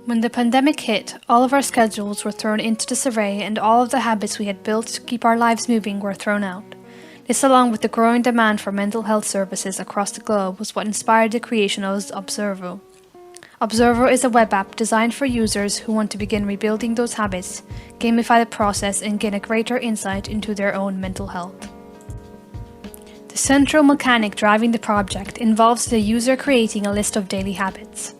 When the pandemic hit, all of our schedules were thrown into disarray and all of the habits we had built to keep our lives moving were thrown out. This, along with the growing demand for mental health services across the globe, was what inspired the creation of Observo. Observo is a web app designed for users who want to begin rebuilding those habits, gamify the process, and gain a greater insight into their own mental health. The central mechanic driving the project involves the user creating a list of daily habits.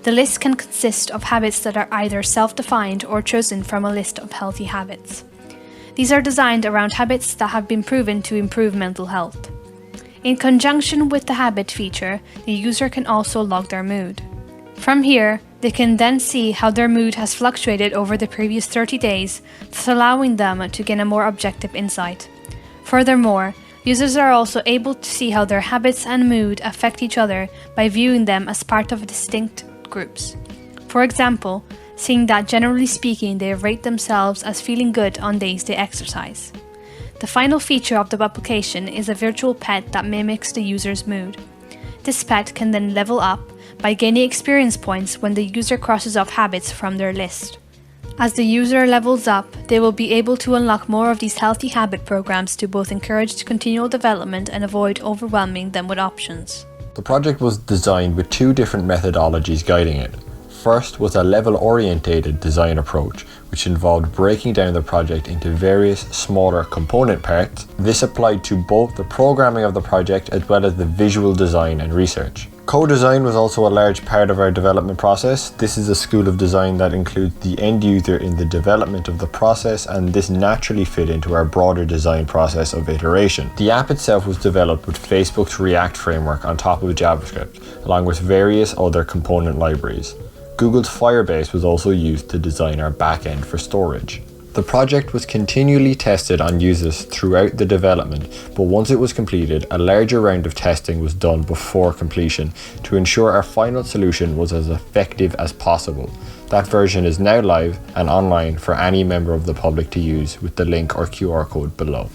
The list can consist of habits that are either self-defined or chosen from a list of healthy habits. These are designed around habits that have been proven to improve mental health. In conjunction with the habit feature, the user can also log their mood. From here, they can then see how their mood has fluctuated over the previous 30 days, thus allowing them to gain a more objective insight. Furthermore, users are also able to see how their habits and mood affect each other by viewing them as part of distinct groups. For example, seeing that generally speaking they rate themselves as feeling good on days they exercise. The final feature of the application is a virtual pet that mimics the user's mood. This pet can then level up by gaining experience points when the user crosses off habits from their list. As the user levels up, they will be able to unlock more of these healthy habit programs to both encourage continual development and avoid overwhelming them with options. The project was designed with two different methodologies guiding it. First was a level-orientated design approach, which involved breaking down the project into various smaller component parts. This applied to both the programming of the project as well as the visual design and research. Co-design was also a large part of our development process. This is a school of design that includes the end user in the development of the process, and this naturally fit into our broader design process of iteration. The app itself was developed with Facebook's React framework on top of JavaScript, along with various other component libraries. Google's Firebase was also used to design our backend for storage. The project was continually tested on users throughout the development, but once it was completed, a larger round of testing was done before completion to ensure our final solution was as effective as possible. That version is now live and online for any member of the public to use with the link or QR code below.